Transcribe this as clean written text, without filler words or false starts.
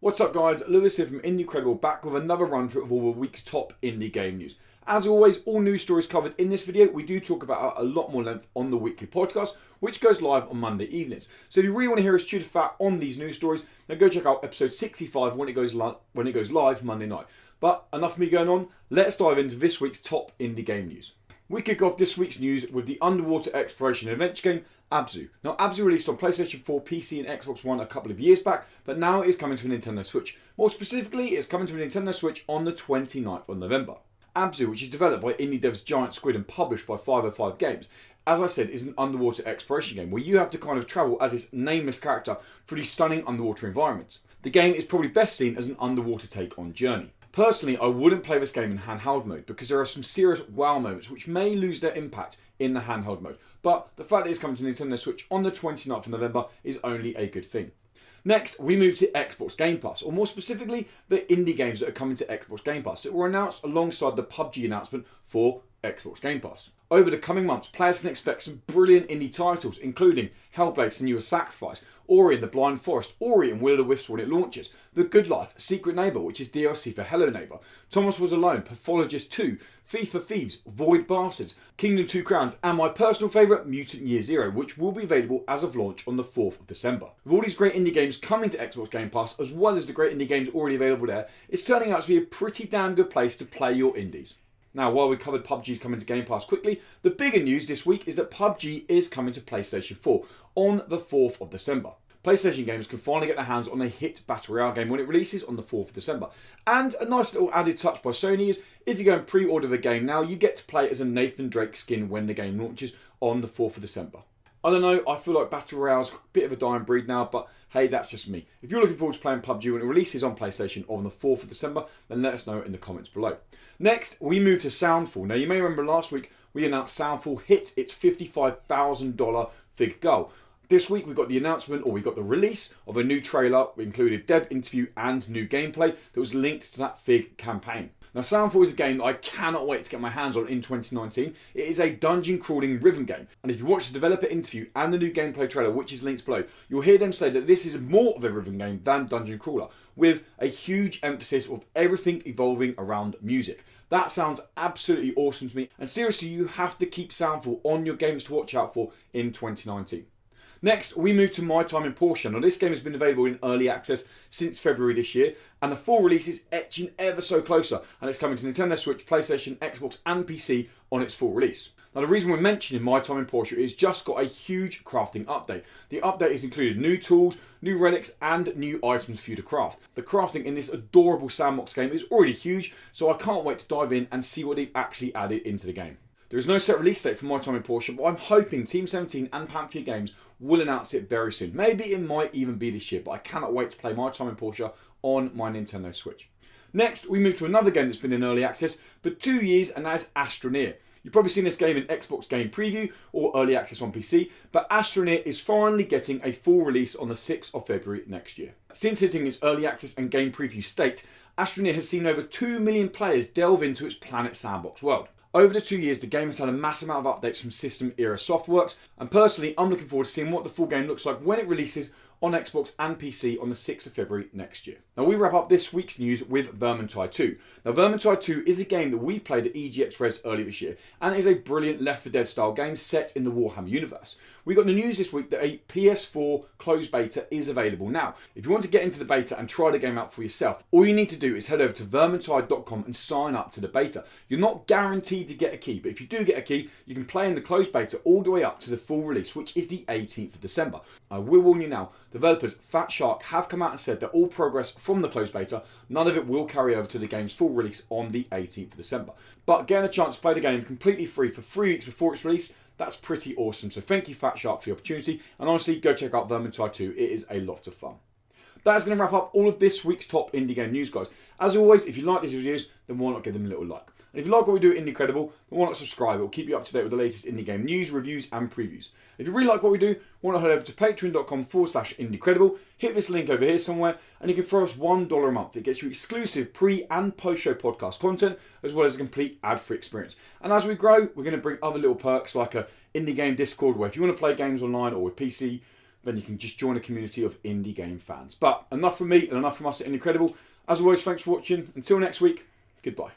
What's up guys, Lewis here from Incredible, back with another run through of all the week's top indie game news. As always, all news stories covered in this video. We do talk about a lot more length on the weekly podcast, which goes live on Monday evenings. So if you really want to hear us chew the fat on these news stories, then go check out episode 65 when it goes live Monday night. But enough of me going on, let's dive into this week's top indie game news. We kick off this week's news with the underwater exploration and adventure game Abzu. Now, Abzu released on PlayStation 4, PC and Xbox One a couple of years back, but now it is coming to a Nintendo Switch. More specifically, it's coming to a Nintendo Switch on the 29th of November. Abzu, which is developed by indie devs Giant Squid and published by 505 Games, as I said, is an underwater exploration game where you have to kind of travel as this nameless character through these stunning underwater environments. The game is probably best seen as an underwater take on Journey. Personally, I wouldn't play this game in handheld mode because there are some serious wow moments which may lose their impact in the handheld mode. But the fact that it's coming to Nintendo Switch on the 29th of November is only a good thing. Next, we move to Xbox Game Pass, or more specifically, the indie games that are coming to Xbox Game Pass that were announced alongside the PUBG announcement for Xbox Game Pass. Over the coming months, players can expect some brilliant indie titles, including Hellblade: Senua's Sacrifice, Ori and the Blind Forest, Ori and Will o' the Wisps when it launches, The Good Life, Secret Neighbour, which is DLC for Hello Neighbour, Thomas Was Alone, Pathologist 2, Thief for Thieves, Void Bastards, Kingdom 2 Crowns, and my personal favourite, Mutant Year Zero, which will be available as of launch on the 4th of December. With all these great indie games coming to Xbox Game Pass, as well as the great indie games already available there, it's turning out to be a pretty damn good place to play your indies. Now, while we covered PUBG's coming to Game Pass quickly, the bigger news this week is that PUBG is coming to PlayStation 4 on the 4th of December. PlayStation gamers can finally get their hands on a hit Battle Royale game when it releases on the 4th of December. And a nice little added touch by Sony is, if you go and pre-order the game now, you get to play as a Nathan Drake skin when the game launches on the 4th of December. I don't know, I feel like Battle Royale's a bit of a dying breed now, but hey, that's just me. If you're looking forward to playing PUBG when it releases on PlayStation on the 4th of December, then let us know in the comments below. Next, we move to Soundfall. Now, you may remember last week we announced Soundfall hit its $55,000 fig goal. This week we got the announcement, or we got the release of a new trailer. We included dev interview and new gameplay that was linked to that fig campaign. Now, Soundfall is a game that I cannot wait to get my hands on in 2019. It is a dungeon crawling rhythm game. And if you watch the developer interview and the new gameplay trailer, which is linked below, you'll hear them say that this is more of a rhythm game than dungeon crawler, with a huge emphasis of everything evolving around music. That sounds absolutely awesome to me. And seriously, you have to keep Soundfall on your games to watch out for in 2019. Next, we move to My Time in Porsche. Now, this game has been available in early access since February this year, and the full release is etching ever so closer, and it's coming to Nintendo Switch, PlayStation, Xbox and PC on its full release. Now, the reason we're mentioning My Time in Porsche is just got a huge crafting update. The update has included new tools, new relics and new items for you to craft. The crafting in this adorable sandbox game is already huge, so I can't wait to dive in and see what they've actually added into the game. There is no set release date for My Time in Porsche, but I'm hoping Team 17 and Pantheon Games will announce it very soon. Maybe it might even be this year, but I cannot wait to play My Time in Porsche on my Nintendo Switch. Next, we move to another game that's been in early access for 2 years, and that is Astron. You've probably seen this game in Xbox Game Preview or Early Access on PC, but Astron is finally getting a full release on the 6th of February next year. Since hitting its Early Access and Game Preview state, Astron has seen over 2 million players delve into its Planet Sandbox world. Over the 2 years, the game has had a massive amount of updates from System Era Softworks, and personally, I'm looking forward to seeing what the full game looks like when it releases on Xbox and PC on the 6th of February next year. Now, we wrap up this week's news with Vermintide 2. Now, Vermintide 2 is a game that we played at EGX Res earlier this year, and it is a brilliant Left 4 Dead style game set in the Warhammer universe. We got the news this week that a PS4 closed beta is available now. If you want to get into the beta and try the game out for yourself, all you need to do is head over to vermintide.com and sign up to the beta. You're not guaranteed to get a key, but if you do get a key, you can play in the closed beta all the way up to the full release, which is the 18th of December. I will warn you now, developers Fat Shark have come out and said that all progress from the closed beta, none of it will carry over to the game's full release on the 18th of December. But getting a chance to play the game completely free for 3 weeks before its release, that's pretty awesome. So thank you, Fat Shark, for the opportunity. And honestly, go check out Vermintide 2. It is a lot of fun. That's going to wrap up all of this week's top indie game news, guys. As always, if you like these videos, then why not give them a little like? And if you like what we do at Incredible, then why not subscribe? It will keep you up to date with the latest indie game news, reviews and previews. If you really like what we do, why not head over to patreon.com/Incredible, hit this link over here somewhere, and you can throw us $1 a month. It gets you exclusive pre and post show podcast content, as well as a complete ad-free experience. And as we grow, we're going to bring other little perks like a indie game Discord, where if you want to play games online or with PC then you can just join a community of indie game fans. But enough from me and enough from us at Indie Credible. As always, thanks for watching. Until next week, goodbye.